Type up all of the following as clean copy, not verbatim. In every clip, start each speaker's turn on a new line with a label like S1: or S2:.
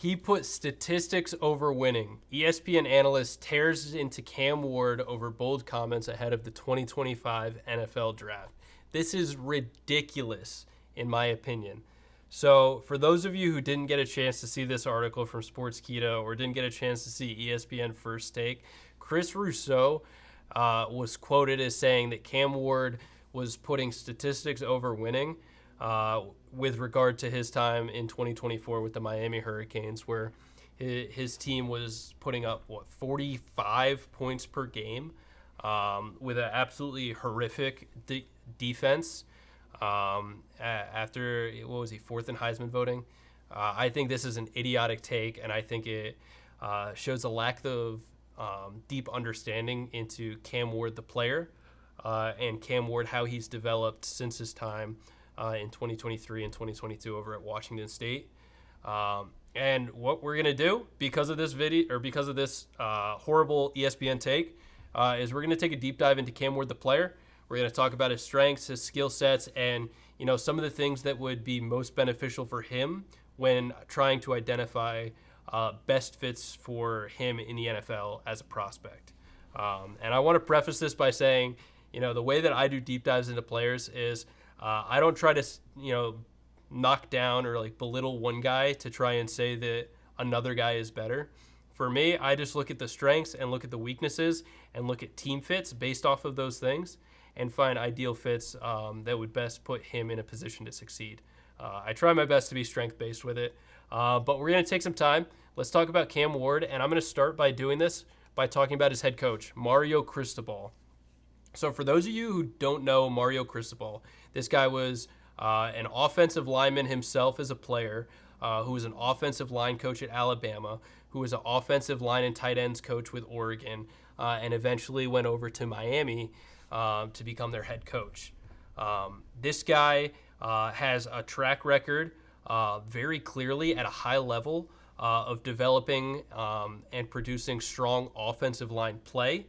S1: He put statistics over winning. ESPN analyst tears into Cam Ward over bold comments ahead of the 2025 NFL draft. This is ridiculous, in my opinion. So, for those of you who didn't get a chance to see this article from Sportskeeda or didn't get a chance to see ESPN First Take, Chris Rousseau was quoted as saying that Cam Ward was putting statistics over winning with regard to his time in 2024 with the Miami Hurricanes, where his team was putting up, 45 points per game with an absolutely horrific defense. After, what was he, fourth in Heisman voting? I think this is an idiotic take, and I think it shows a lack of deep understanding into Cam Ward, the player, and Cam Ward, how he's developed since his time in 2023 and 2022 over at Washington State. And what we're going to do because of this video, or because of this horrible ESPN take, is we're going to take a deep dive into Cam Ward, the player. We're going to talk about his strengths, his skill sets, and some of the things that would be most beneficial for him when trying to identify best fits for him in the NFL as a prospect. And I want to preface this by saying, the way that I do deep dives into players is I don't try to, knock down or belittle one guy to try and say that another guy is better. For me, I just look at the strengths and look at the weaknesses and look at team fits based off of those things and find ideal fits that would best put him in a position to succeed. I try my best to be strength-based with it, but we're going to take some time. Let's talk about Cam Ward, and I'm going to start by doing this by talking about his head coach, Mario Cristobal. So for those of you who don't know Mario Cristobal, this guy was an offensive lineman himself as a player, who was an offensive line coach at Alabama, who was an offensive line and tight ends coach with Oregon, and eventually went over to Miami to become their head coach. This guy has a track record very clearly at a high level of developing and producing strong offensive line play.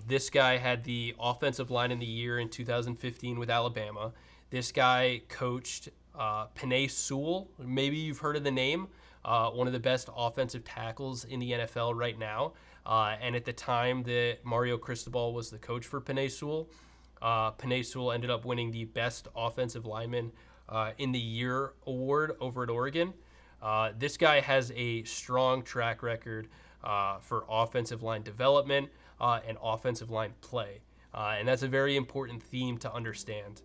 S1: This guy had the offensive line in the year in 2015 with Alabama. This guy coached Penei Sewell. Maybe you've heard of the name. One of the best offensive tackles in the NFL right now. And at the time that Mario Cristobal was the coach for Penei Sewell, Penei Sewell ended up winning the Best Offensive Lineman in the Year award over at Oregon. This guy has a strong track record for offensive line development and offensive line play. And that's a very important theme to understand.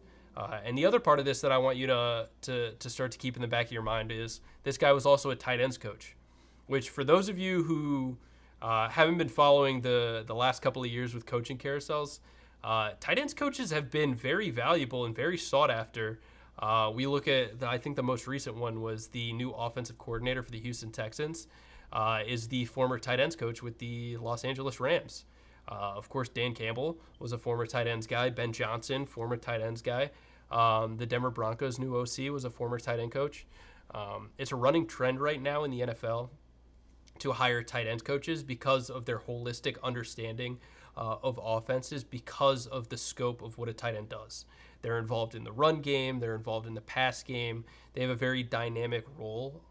S1: And the other part of this that I want you to start to keep in the back of your mind is this guy was also a tight ends coach, which for those of you who haven't been following the last couple of years with coaching carousels, tight ends coaches have been very valuable and very sought after. We look at, I think the most recent one was the new offensive coordinator for the Houston Texans, is the former tight ends coach with the Los Angeles Rams. Of course, Dan Campbell was a former tight ends guy. Ben Johnson, former tight ends guy. The Denver Broncos' new OC was a former tight end coach. It's a running trend right now in the NFL to hire tight ends coaches because of their holistic understanding of offenses, because of the scope of what a tight end does. They're involved in the run game. They're involved in the pass game. They have a very dynamic role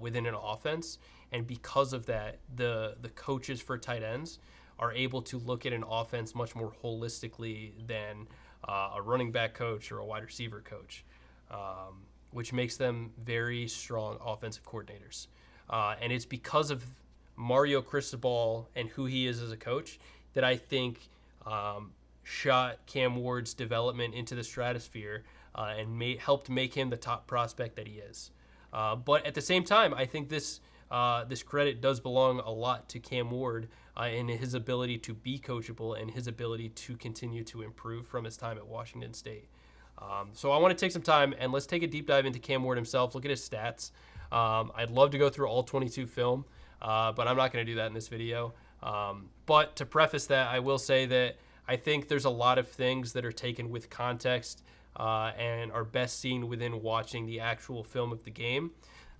S1: within an offense. And because of that, the coaches for tight ends are able to look at an offense much more holistically than a running back coach or a wide receiver coach, which makes them very strong offensive coordinators. And it's because of Mario Cristobal and who he is as a coach that I think shot Cam Ward's development into the stratosphere and helped make him the top prospect that he is. But at the same time, I think this credit does belong a lot to Cam Ward in his ability to be coachable and his ability to continue to improve from his time at Washington State. So I want to take some time and let's take a deep dive into Cam Ward himself, look at his stats. I'd love to go through all 22 film, but I'm not going to do that in this video. But to preface that, I will say that I think there's a lot of things that are taken with context and are best seen within watching the actual film of the game.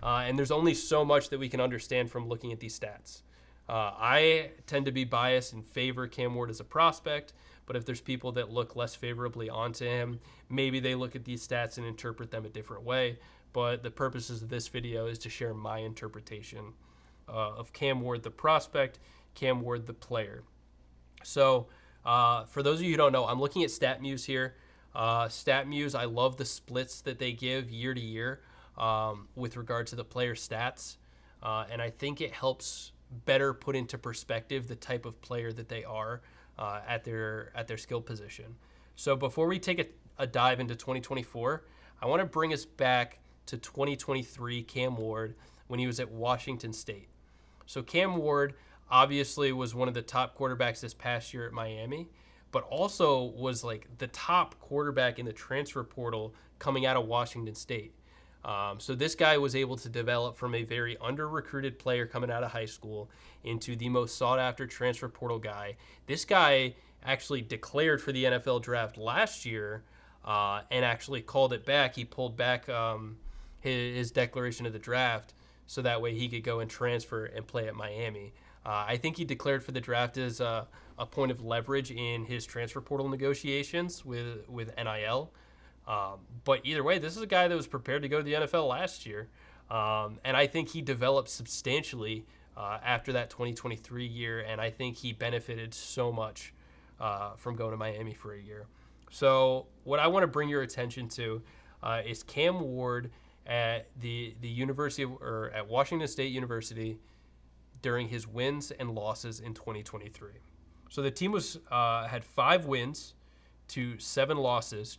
S1: And there's only so much that we can understand from looking at these stats. I tend to be biased and favor Cam Ward as a prospect, but if there's people that look less favorably onto him, maybe they look at these stats and interpret them a different way. but the purposes of this video is to share my interpretation of Cam Ward, the prospect, Cam Ward, the player. So for those of you who don't know, I'm looking at StatMuse here. StatMuse, I love the splits that they give year to year with regard to the player stats. And I think it helps better put into perspective the type of player that they are at their skill position. So before we take a dive into 2024, I want to bring us back to 2023 Cam Ward when he was at Washington State. So Cam Ward obviously was one of the top quarterbacks this past year at Miami, but also was like the top quarterback in the transfer portal coming out of Washington State. So this guy was able to develop from a very under-recruited player coming out of high school into the most sought-after transfer portal guy. This guy actually declared for the NFL draft last year and actually called it back. He pulled back his declaration of the draft so that way he could go and transfer and play at Miami. I think he declared for the draft as a point of leverage in his transfer portal negotiations with NIL. But either way, this is a guy that was prepared to go to the NFL last year. And I think he developed substantially after that 2023 year. And I think he benefited so much from going to Miami for a year. So what I want to bring your attention to is Cam Ward at the University or at Washington State University during his wins and losses in 2023. So the team was had 5 wins to 7 losses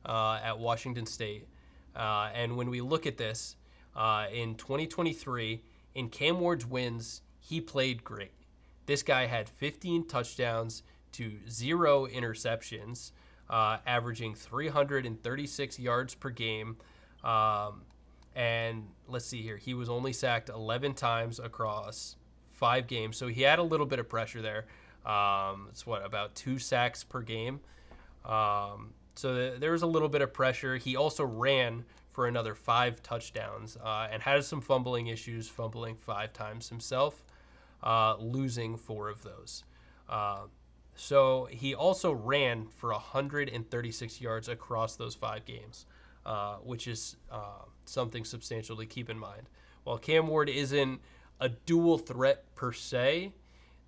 S1: at Washington State. And when we look at this, in 2023, in Cam Ward's wins, he played great. This guy had 15 touchdowns to 0 interceptions, averaging 336 yards per game. And let's see here, he was only sacked 11 times across 5 games. So he had a little bit of pressure there. It's about 2 sacks per game. So there was a little bit of pressure. He also ran for another 5 touchdowns and had some fumbling issues, fumbling 5 times himself, losing 4 of those. So he also ran for 136 yards across those 5 games, which is something substantial to keep in mind. While Cam Ward isn't a dual threat per se,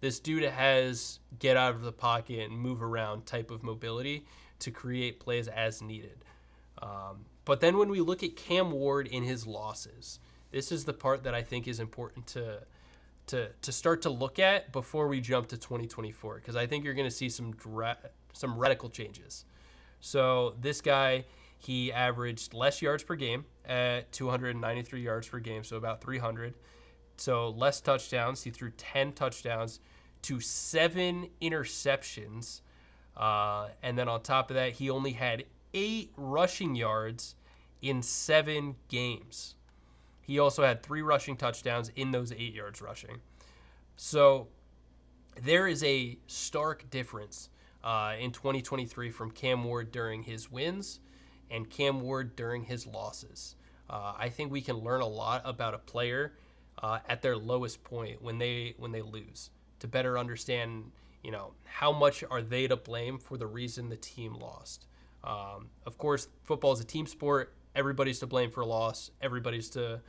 S1: this dude has get out of the pocket and move around type of mobility to create plays as needed. But then when we look at Cam Ward in his losses, this is the part that I think is important to start to look at before we jump to 2024, because I think you're going to see some radical changes. So this guy, he averaged less yards per game at 293 yards per game, so about 300. So less touchdowns. He threw 10 touchdowns to 7 interceptions. And then on top of that, he only had 8 rushing yards in 7 games. He also had 3 rushing touchdowns in those 8 yards rushing. So there is a stark difference in 2023 from Cam Ward during his wins and Cam Ward during his losses. I think we can learn a lot about a player at their lowest point when they lose, to better understand, how much are they to blame for the reason the team lost. Of course, football is a team sport. Everybody's to blame for a loss. Everybody's to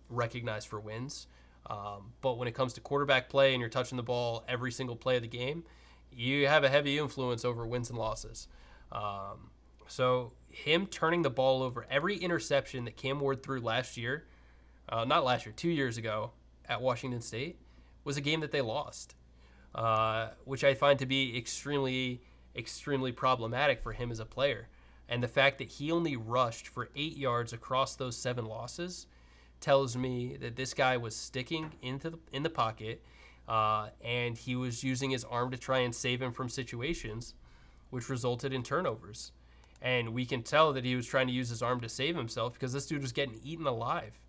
S1: recognize for wins. But when it comes to quarterback play and you're touching the ball every single play of the game, you have a heavy influence over wins and losses. So him turning the ball over, every interception that Cam Ward threw last year, not last year, 2 years ago at Washington State, was a game that they lost, which I find to be extremely, extremely problematic for him as a player. And the fact that he only rushed for 8 yards across those 7 losses tells me that this guy was sticking in the pocket, and he was using his arm to try and save him from situations, which resulted in turnovers. And we can tell that he was trying to use his arm to save himself because this dude was getting eaten alive.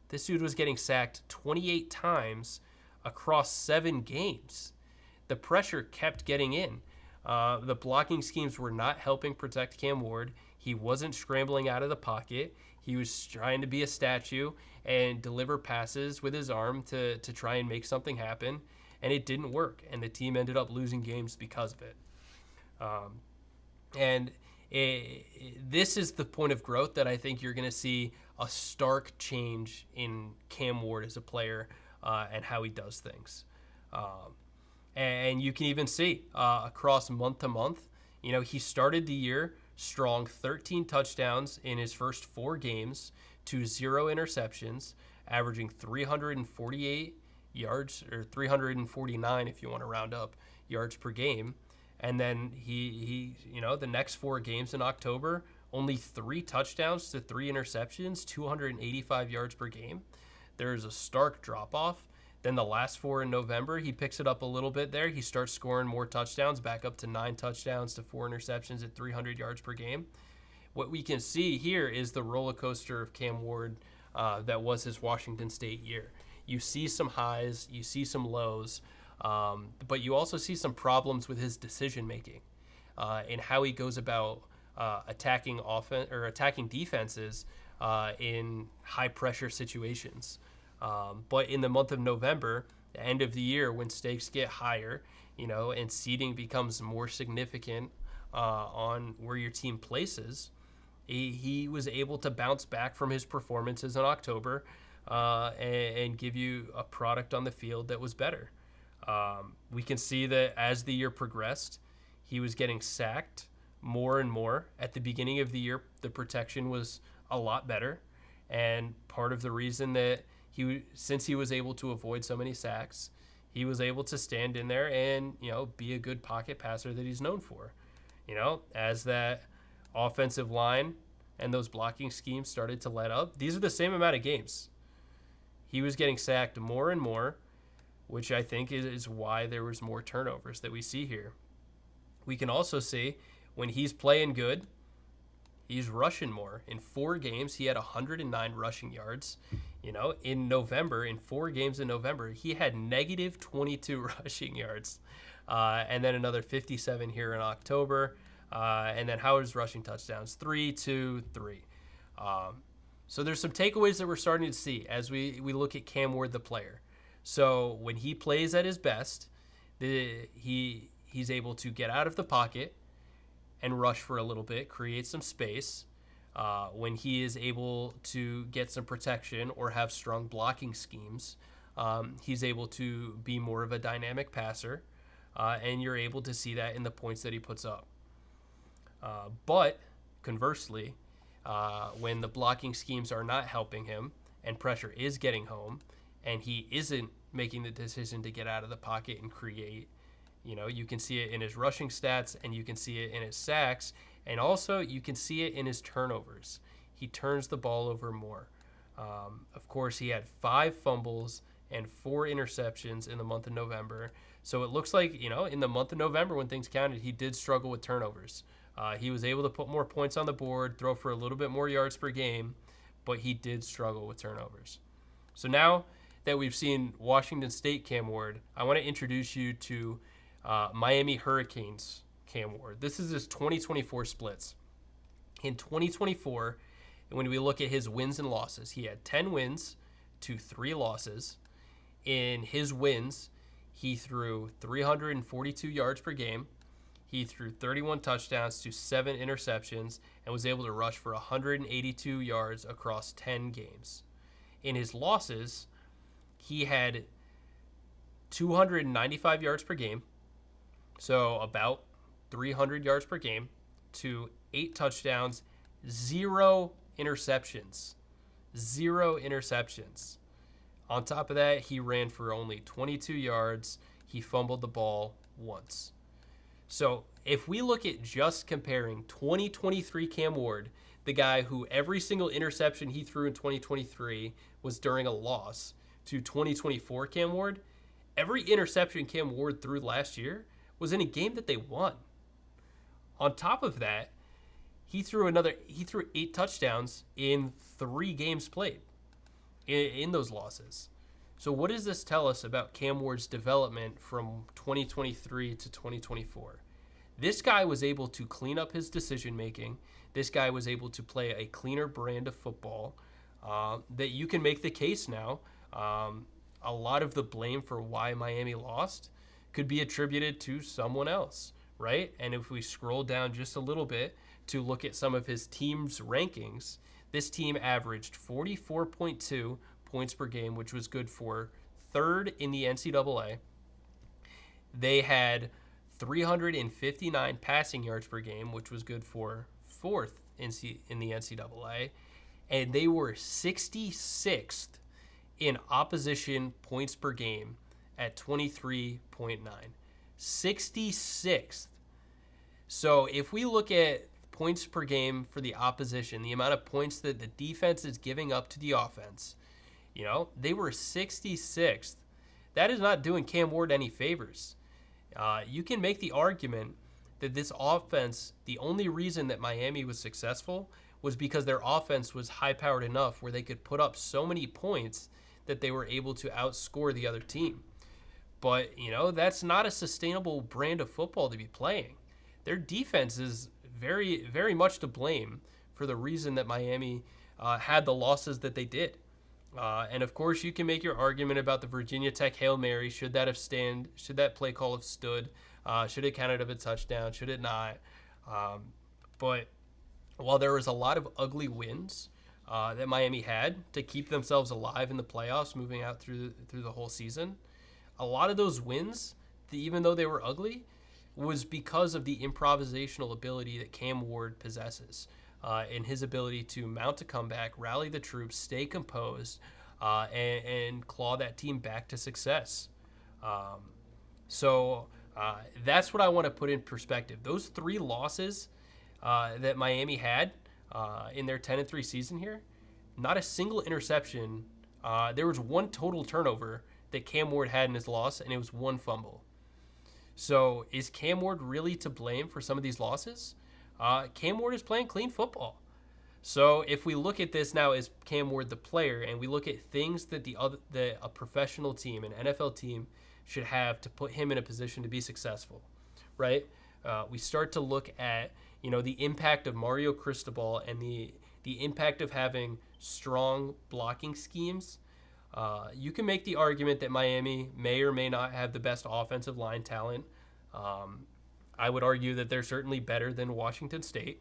S1: This dude was getting sacked 28 times across 7 games. The pressure kept getting in. The blocking schemes were not helping protect Cam Ward. He wasn't scrambling out of the pocket. He was trying to be a statue and deliver passes with his arm to try and make something happen. And it didn't work. And the team ended up losing games because of it. And This is the point of growth that I think you're going to see a stark change in Cam Ward as a player and how he does things. And you can even see across month to month, he started the year strong, 13 touchdowns in his first 4 games to 0 interceptions, averaging 348 yards, or 349 if you want to round up, yards per game. And then he the next 4 games in October, only 3 touchdowns to 3 interceptions, 285 yards per game. There's a stark drop off. Then the last 4 in November, he picks it up a little bit there. He starts scoring more touchdowns, back up to 9 touchdowns to 4 interceptions at 300 yards per game. What we can see here is the roller coaster of Cam Ward that was his Washington State year. You see some highs, you see some lows, but you also see some problems with his decision making and how he goes about attacking defenses in high pressure situations. But in the month of November, the end of the year, when stakes get higher, and seeding becomes more significant on where your team places, he was able to bounce back from his performances in October and give you a product on the field that was better. We can see that as the year progressed, he was getting sacked more and more. At the beginning of the year, the protection was a lot better. And part of the reason that since he was able to avoid so many sacks, he was able to stand in there and, be a good pocket passer that he's known for. As that offensive line and those blocking schemes started to let up, these are the same amount of games. He was getting sacked more and more, which I think is why there was more turnovers that we see here. We can also see when he's playing good, he's rushing more. In 4 games, he had 109 rushing yards. In November, in 4 games in November, he had negative 22 rushing yards. And then another 57 here in October. And then Howard's rushing touchdowns, 3, 2, 3. So there's some takeaways that we're starting to see as we look at Cam Ward, the player. So when he plays at his best, he's able to get out of the pocket and rush for a little bit, create some space. When he is able to get some protection or have strong blocking schemes, he's able to be more of a dynamic passer, and you're able to see that in the points that he puts up. But conversely, when the blocking schemes are not helping him and pressure is getting home and he isn't making the decision to get out of the pocket and create, you can see it in his rushing stats and you can see it in his sacks, and also you can see it in his turnovers. He turns the ball over more. Of course, he had 5 fumbles and 4 interceptions in the month of November. So it looks like, in the month of November when things counted, he did struggle with turnovers. He was able to put more points on the board, throw for a little bit more yards per game, but he did struggle with turnovers. So now that we've seen Washington State Cam Ward, I want to introduce you to Miami Hurricanes Cam Ward. This is his 2024 splits. In 2024, when we look at his wins and losses, he had 10 wins to 3 losses. In his wins, he threw 342 yards per game. He threw 31 touchdowns to 7 interceptions and was able to rush for 182 yards across 10 games. In his losses, he had 295 yards per game, so about 300 yards per game, to 8 touchdowns, 0 interceptions. 0 interceptions. On top of that, he ran for only 22 yards. He fumbled the ball once. So if we look at just comparing 2023 Cam Ward, the guy who every single interception he threw in 2023 was during a loss, to 2024 Cam Ward, every interception Cam Ward threw last year was in a game that they won. On top of that, he threw 8 touchdowns in 3 games played in those losses. So what does this tell us about Cam Ward's development from 2023 to 2024? This guy was able to clean up his decision making. This guy was able to play a cleaner brand of football that you can make the case now. A lot of the blame for why Miami lost could be attributed to someone else, right? And if we scroll down just a little bit to look at some of his team's rankings, this team averaged 44.2 points per game, which was good for third in the NCAA. They had 359 passing yards per game, which was good for fourth in the NCAA. And they were 66th in opposition points per game at 23.9. 66th. So if we look at points per game for the opposition, the amount of points that the defense is giving up to the offense, they were 66th. That is not doing Cam Ward any favors. You can make the argument that this offense, the only reason that Miami was successful was because their offense was high-powered enough where they could put up so many points that they were able to outscore the other team. But, that's not a sustainable brand of football to be playing. Their defense is very, very much to blame for the reason that Miami had the losses that they did. And of course, you can make your argument about the Virginia Tech Hail Mary. Should that play call have stood? Should it counted as a touchdown? Should it not? But while there was a lot of ugly wins that Miami had to keep themselves alive in the playoffs, moving out through the whole season, a lot of those wins, even though they were ugly, was because of the improvisational ability that Cam Ward possesses. And his ability to mount a comeback, rally the troops, stay composed, and claw that team back to success. So that's what I want to put in perspective. Those 3 losses that Miami had in their 10-3 season here, not a single interception. There was 1 total turnover that Cam Ward had in his loss, and it was 1 fumble. So is Cam Ward really to blame for some of these losses? Cam Ward is playing clean football. So if we look at this now as Cam Ward the player, and we look at things that a professional team, an NFL team, should have to put him in a position to be successful, right? We start to look at the impact of Mario Cristobal and the impact of having strong blocking schemes. You can make the argument that Miami may or may not have the best offensive line talent. I would argue that they're certainly better than Washington State.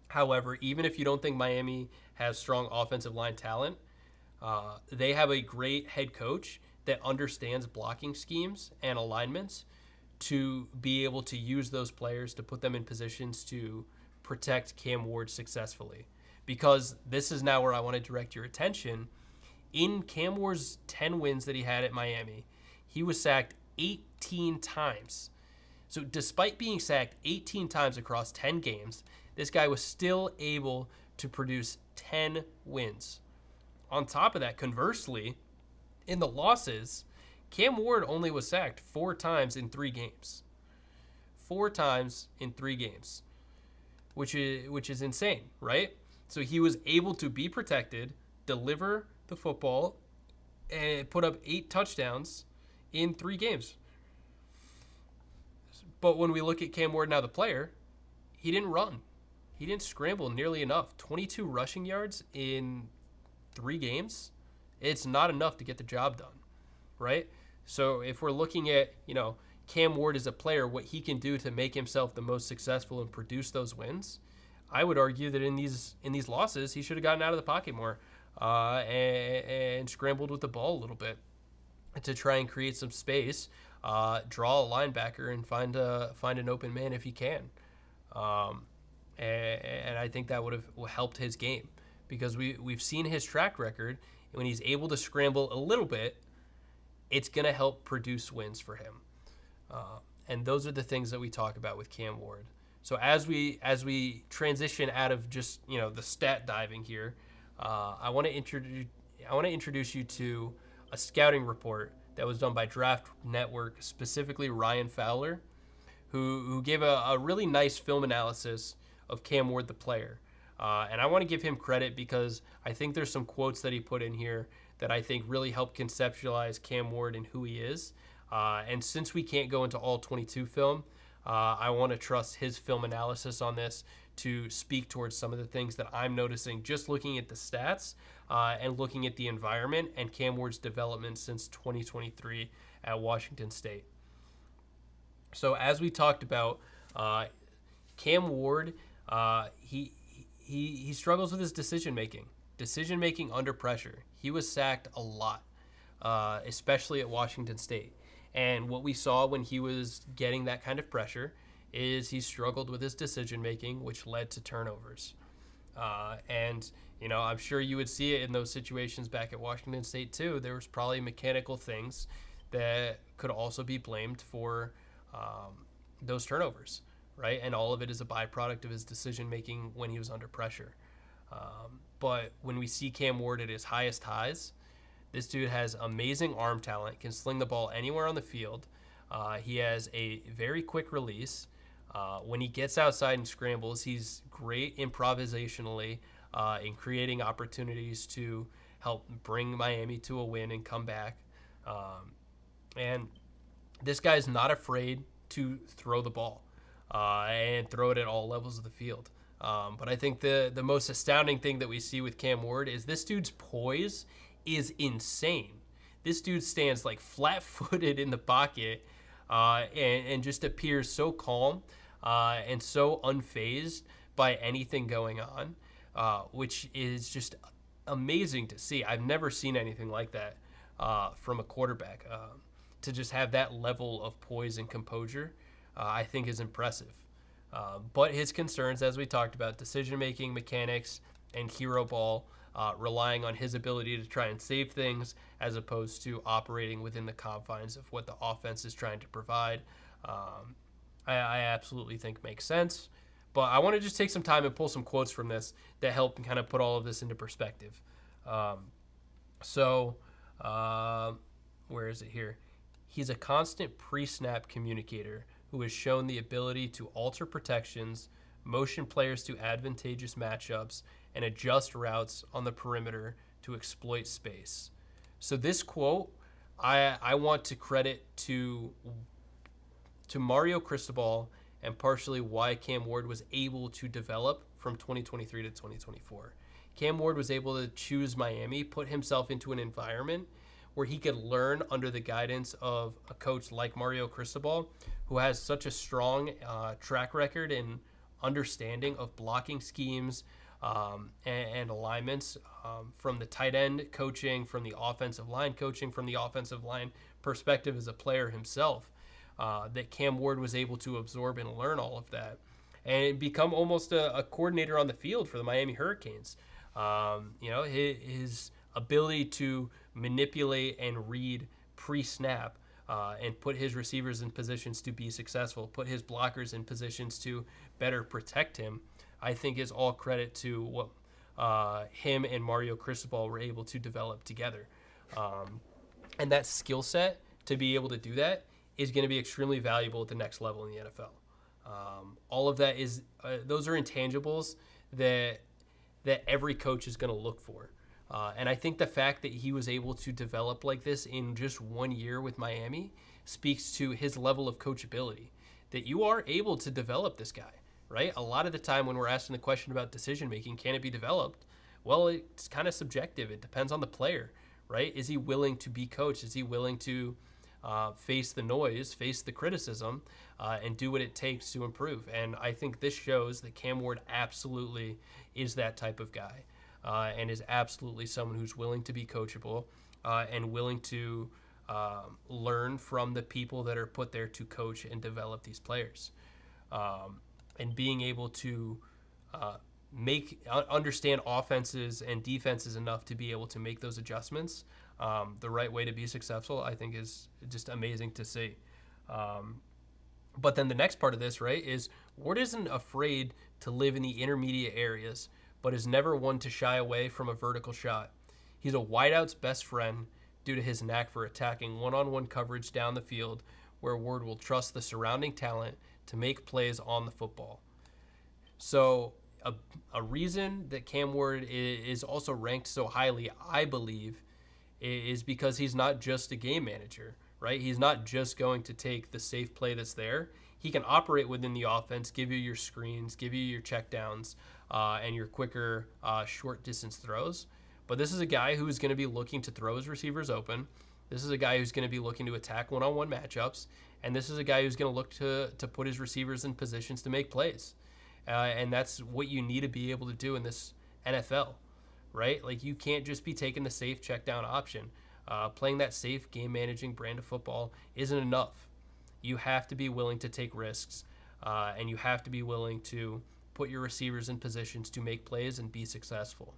S1: However, even if you don't think Miami has strong offensive line talent, they have a great head coach that understands blocking schemes and alignments to be able to use those players to put them in positions to protect Cam Ward successfully. Because this is now where I want to direct your attention. In Cam Ward's 10 wins that he had at Miami, he was sacked 18 times. So despite being sacked 18 times across 10 games, this guy was still able to produce 10 wins. On top of that, conversely, in the losses, Cam Ward only was sacked 4 times in 3 games. 4 times in 3 games, which is insane, right? So he was able to be protected, deliver the football, and put up 8 touchdowns in 3 games. But when we look at Cam Ward now, the player, he didn't run. He didn't scramble nearly enough. 22 rushing yards in 3 games. It's not enough to get the job done, right? So if we're looking at, Cam Ward as a player, what he can do to make himself the most successful and produce those wins, I would argue that in these losses, he should have gotten out of the pocket more and scrambled with the ball a little bit to try and create some space, draw a linebacker, and find an open man if he can. And I think that would have helped his game, because we've seen his track record. When he's able to scramble a little bit, it's going to help produce wins for him. And those are the things that we talk about with Cam Ward. So as we transition out of just the stat diving here, I want to introduce you to a scouting report that was done by Draft Network, specifically Ryan Fowler, who gave a really nice film analysis of Cam Ward the player. And I want to give him credit because I think there's some quotes that he put in here that I think really help conceptualize Cam Ward and who he is. And since we can't go into all 22 film, I want to trust his film analysis on this to speak towards some of the things that I'm noticing just looking at the stats and looking at the environment and Cam Ward's development since 2023 at Washington State. So as we talked about, Cam Ward He struggles with his decision making under pressure. He was sacked a lot, especially at Washington State. And what we saw when he was getting that kind of pressure is he struggled with his decision making, which led to turnovers. And I'm sure you would see it in those situations back at Washington State too. There was probably mechanical things that could also be blamed for those turnovers, right? And all of it is a byproduct of his decision making when he was under pressure. But when we see Cam Ward at his highest highs, this dude has amazing arm talent, can sling the ball anywhere on the field. He has a very quick release. When he gets outside and scrambles, he's great improvisationally in creating opportunities to help bring Miami to a win and come back. And this guy's not afraid to throw the ball and throw it at all levels of the field. But I think the most astounding thing that we see with Cam Ward is this dude's poise is insane. This dude stands like flat-footed in the pocket and just appears so calm and so unfazed by anything going on, which is just amazing to see. I've never seen anything like that from a quarterback. To just have that level of poise and composure, I think is impressive. But his concerns, as we talked about, decision-making, mechanics, and hero ball, relying on his ability to try and save things as opposed to operating within the confines of what the offense is trying to provide, I absolutely think makes sense. But I want to just take some time and pull some quotes from this that help kind of put all of this into perspective. Where is it here? He's a constant pre-snap communicator who has shown the ability to alter protections, motion players to advantageous matchups, and adjust routes on the perimeter to exploit space. So this quote, I want to credit to Mario Cristobal and partially why Cam Ward was able to develop from 2023 to 2024. Cam Ward was able to choose Miami, put himself into an environment where he could learn under the guidance of a coach like Mario Cristobal, who has such a strong track record in understanding of blocking schemes and alignments, from the tight end coaching, from the offensive line coaching, from the offensive line perspective as a player himself, that Cam Ward was able to absorb and learn all of that and become almost a coordinator on the field for the Miami Hurricanes. His ability to manipulate and read pre-snap and put his receivers in positions to be successful, put his blockers in positions to better protect him, I think is all credit to what him and Mario Cristobal were able to develop together. And that skill set to be able to do that is going to be extremely valuable at the next level in the NFL. All of that is those are intangibles that every coach is going to look for. And I think the fact that he was able to develop like this in just 1 year with Miami speaks to his level of coachability, that you are able to develop this guy, right? A lot of the time when we're asking the question about decision-making, can it be developed? Well, it's kind of subjective. It depends on the player, right? Is he willing to be coached? Is he willing to face the noise, face the criticism, and do what it takes to improve? And I think this shows that Cam Ward absolutely is that type of guy. And is absolutely someone who's willing to be coachable and willing to learn from the people that are put there to coach and develop these players. And being able to understand offenses and defenses enough to be able to make those adjustments the right way to be successful, I think is just amazing to see. But then the next part of this, right, is Ward isn't afraid to live in the intermediate areas, but is never one to shy away from a vertical shot. He's a wideout's best friend due to his knack for attacking one-on-one coverage down the field, where Ward will trust the surrounding talent to make plays on the football. So a reason that Cam Ward is also ranked so highly, I believe, is because he's not just a game manager, right? He's not just going to take the safe play that's there. He can operate within the offense, give you your screens, give you your checkdowns, and your quicker short distance throws. But this is a guy who is going to be looking to throw his receivers open. This is a guy who's going to be looking to attack one-on-one matchups. And this is a guy who's going to look to put his receivers in positions to make plays. And that's what you need to be able to do in this NFL, right? Like, you can't just be taking the safe check down option. Playing that safe game managing brand of football isn't enough. You have to be willing to take risks, and you have to be willing to put your receivers in positions to make plays and be successful.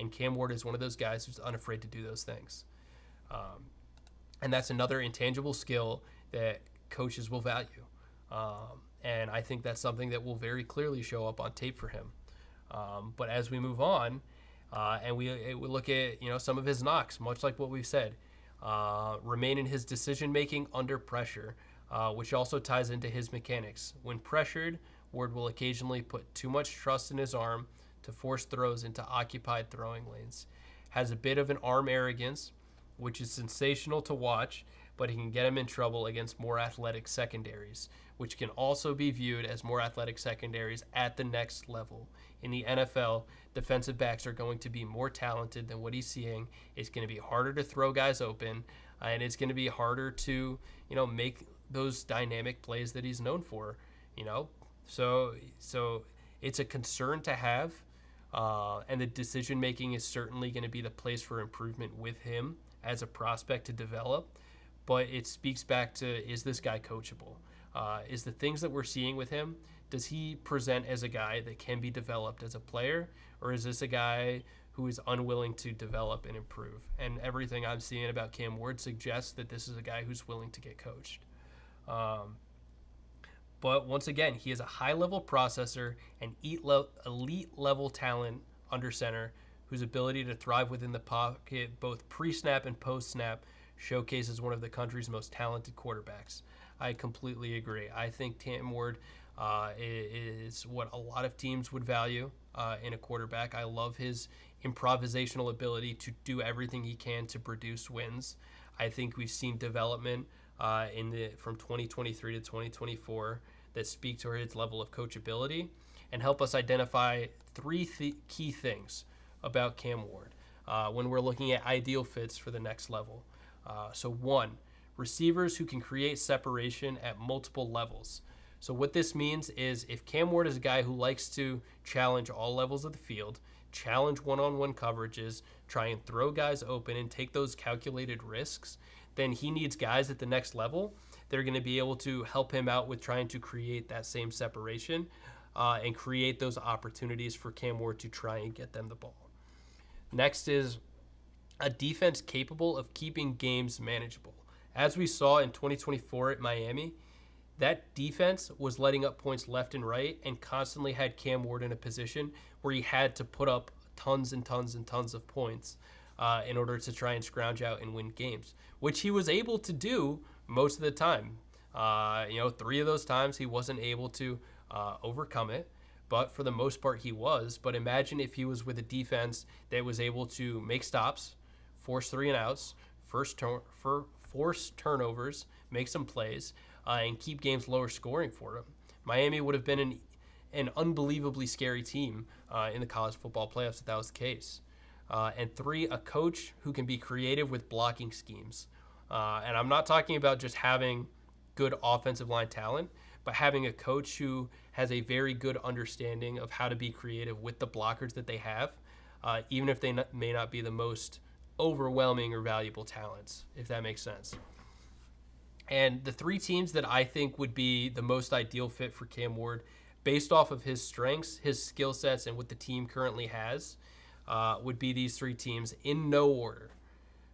S1: And Cam Ward is one of those guys who's unafraid to do those things. And that's another intangible skill that coaches will value. And I think that's something that will very clearly show up on tape for him. But as we move on, and we look at some of his knocks, much like what we've said, remain in his decision making under pressure, which also ties into his mechanics. When pressured, Ward will occasionally put too much trust in his arm to force throws into occupied throwing lanes. Has a bit of an arm arrogance, which is sensational to watch, but he can get him in trouble against more athletic secondaries, which can also be viewed as more athletic secondaries at the next level. In the NFL, defensive backs are going to be more talented than what he's seeing. It's going to be harder to throw guys open, and it's going to be harder to, make those dynamic plays that he's known for, So it's a concern to have, and the decision making is certainly going to be the place for improvement with him as a prospect to develop. But it speaks back to, is this guy coachable? Is the things that we're seeing with him, does he present as a guy that can be developed as a player, or is this a guy who is unwilling to develop and improve? And everything I'm seeing about Cam Ward suggests that this is a guy who's willing to get coached. But once again, he is a high-level processor and elite-level talent under center whose ability to thrive within the pocket both pre-snap and post-snap showcases one of the country's most talented quarterbacks. I completely agree. I think Cam Ward is what a lot of teams would value in a quarterback. I love his improvisational ability to do everything he can to produce wins. I think we've seen development from 2023 to 2024 that speak to his level of coachability and help us identify three key things about Cam Ward when we're looking at ideal fits for the next level. So one, receivers who can create separation at multiple levels. So what this means is if Cam Ward is a guy who likes to challenge all levels of the field, challenge one-on-one coverages, try and throw guys open and take those calculated risks, then he needs guys at the next level that are going to be able to help him out with trying to create that same separation and create those opportunities for Cam Ward to try and get them the ball. Next is a defense capable of keeping games manageable. As we saw in 2024 at Miami, that defense was letting up points left and right and constantly had Cam Ward in a position where he had to put up tons and tons and tons of points in order to try and scrounge out and win games, which he was able to do most of the time. 3 of those times he wasn't able to overcome it, but for the most part he was. But imagine if he was with a defense that was able to make stops, force 3 and outs, force turnovers, make some plays, and keep games lower scoring for him. Miami would have been an unbelievably scary team in the college football playoffs if that was the case. And 3, a coach who can be creative with blocking schemes. And I'm not talking about just having good offensive line talent, but having a coach who has a very good understanding of how to be creative with the blockers that they have, even if they may not be the most overwhelming or valuable talents, if that makes sense. And the 3 teams that I think would be the most ideal fit for Cam Ward, based off of his strengths, his skill sets, and what the team currently has, would be these 3 teams in no order.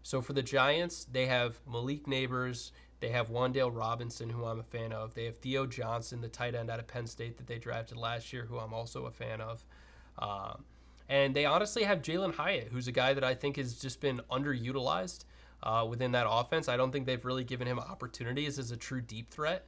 S1: So for the Giants, they have Malik Neighbors, they have Wan'Dale Robinson, who I'm a fan of. They have Theo Johnson, the tight end out of Penn State that they drafted last year, who I'm also a fan of. And they honestly have Jalen Hyatt, who's a guy that I think has just been underutilized within that offense. I don't think they've really given him opportunities as a true deep threat.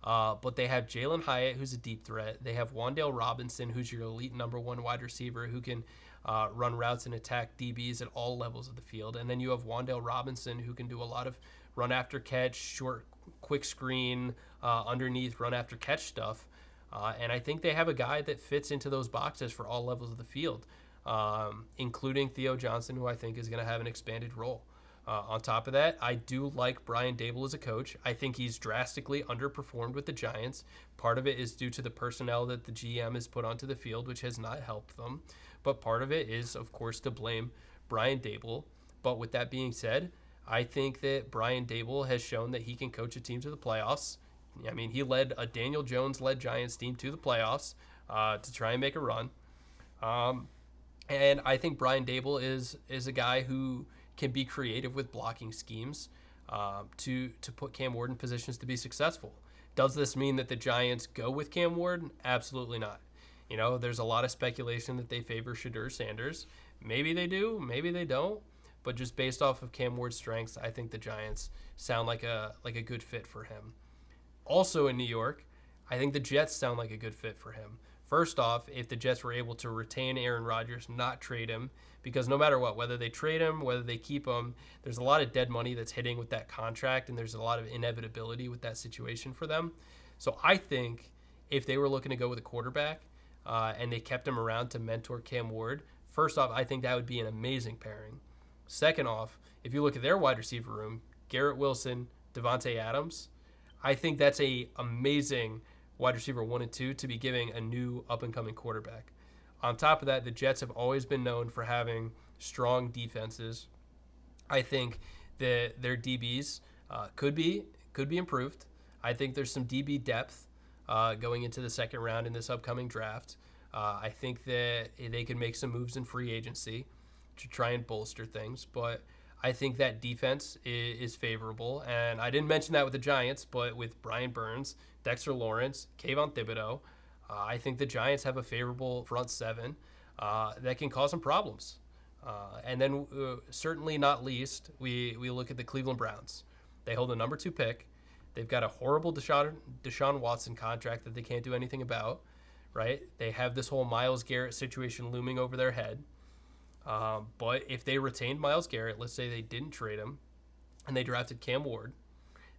S1: But they have Jalen Hyatt, who's a deep threat. They have Wan'Dale Robinson, who's your elite number 1 wide receiver who can run routes and attack DBs at all levels of the field. And then you have Wan'Dale Robinson, who can do a lot of run after catch, short, quick screen, underneath run after catch stuff. And I think they have a guy that fits into those boxes for all levels of the field, including Theo Johnson, who I think is going to have an expanded role. On top of that, I do like Brian Dable as a coach. I think he's drastically underperformed with the Giants. Part of it is due to the personnel that the GM has put onto the field, which has not helped them. But part of it is, of course, to blame Brian Dable. But with that being said, I think that Brian Dable has shown that he can coach a team to the playoffs. I mean, he led a Daniel Jones-led Giants team to the playoffs to try and make a run. And I think Brian Dable is a guy who can be creative with blocking schemes to put Cam Ward in positions to be successful. Does this mean that the Giants go with Cam Ward? Absolutely not. You know, there's a lot of speculation that they favor Shedeur Sanders. Maybe they do, maybe they don't. But just based off of Cam Ward's strengths, I think the Giants sound like a good fit for him. Also in New York, I think the Jets sound like a good fit for him. First off, if the Jets were able to retain Aaron Rodgers, not trade him, because no matter what, whether they trade him, whether they keep him, there's a lot of dead money that's hitting with that contract, and there's a lot of inevitability with that situation for them. So I think if they were looking to go with a quarterback and they kept him around to mentor Cam Ward, first off, I think that would be an amazing pairing. Second off, if you look at their wide receiver room, Garrett Wilson, Devontae Adams, I think that's a amazing wide receiver 1 and 2 to be giving a new up-and-coming quarterback. On top of that, the Jets have always been known for having strong defenses. I think that their DBs could be improved. I think there's some DB depth going into the second round in this upcoming draft. I think that they can make some moves in free agency to try and bolster things, but I think that defense is favorable. And I didn't mention that with the Giants, but with Brian Burns, Dexter Lawrence, Kayvon Thibodeau, I think the Giants have a favorable front seven that can cause some problems. And then certainly not least, we look at the Cleveland Browns. They hold the number 2 pick. They've got a horrible Deshaun Watson contract that they can't do anything about, right? They have this whole Myles Garrett situation looming over their head. But if they retained Myles Garrett, let's say they didn't trade him, and they drafted Cam Ward,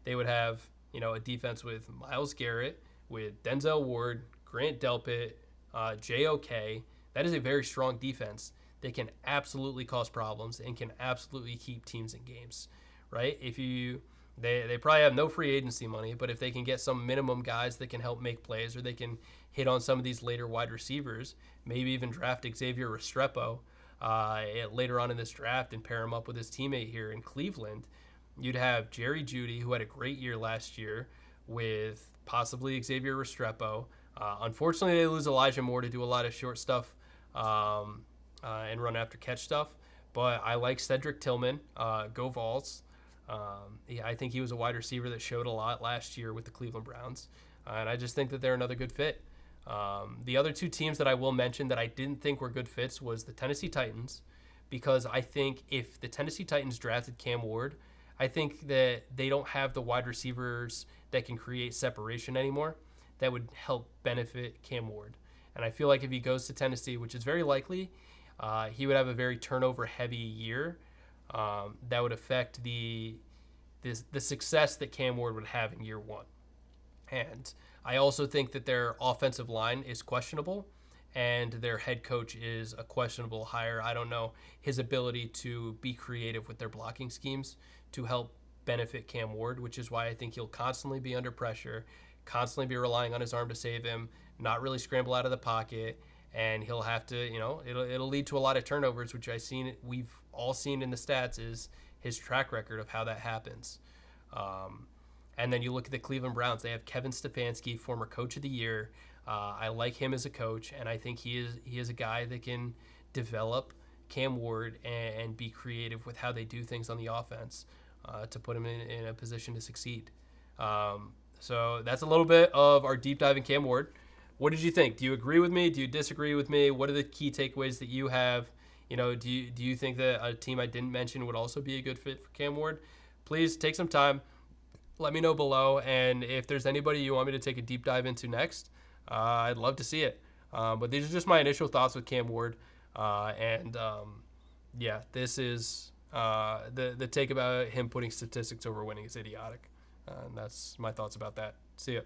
S1: they would have, a defense with Myles Garrett, with Denzel Ward, Grant Delpit, JOK. That is a very strong defense. They can absolutely cause problems and can absolutely keep teams in games, right? They probably have no free agency money, but if they can get some minimum guys that can help make plays, or they can hit on some of these later wide receivers, maybe even draft Xavier Restrepo later on in this draft and pair him up with his teammate here in Cleveland, you'd have Jerry Jeudy, who had a great year last year, with possibly Xavier Restrepo. Unfortunately, they lose Elijah Moore to do a lot of short stuff and run after catch stuff. But I like Cedric Tillman. Go Vols. I think he was a wide receiver that showed a lot last year with the Cleveland Browns. And I just think that they're another good fit. The other 2 teams that I will mention that I didn't think were good fits was the Tennessee Titans, because I think if the Tennessee Titans drafted Cam Ward, I think that they don't have the wide receivers that can create separation anymore that would help benefit Cam Ward. And I feel like if he goes to Tennessee, which is very likely, he would have a very turnover-heavy year that would affect the success that Cam Ward would have in year 1. And I also think that their offensive line is questionable, and their head coach is a questionable hire. I don't know his ability to be creative with their blocking schemes to help benefit Cam Ward, which is why I think he'll constantly be under pressure, constantly be relying on his arm to save him, not really scramble out of the pocket, and he'll have to, it'll lead to a lot of turnovers, which we've all seen in the stats is his track record of how that happens. And then you look at the Cleveland Browns. They have Kevin Stefanski, former coach of the year. I like him as a coach, and I think he is a guy that can develop Cam Ward and be creative with how they do things on the offense to put him in a position to succeed. So that's a little bit of our deep dive in Cam Ward. What did you think? Do you agree with me? Do you disagree with me? What are the key takeaways that you have? Do you think that a team I didn't mention would also be a good fit for Cam Ward? Please take some time. Let me know below, and if there's anybody you want me to take a deep dive into next, I'd love to see it. But these are just my initial thoughts with Cam Ward, this is the take about him putting statistics over winning is idiotic, and that's my thoughts about that. See ya.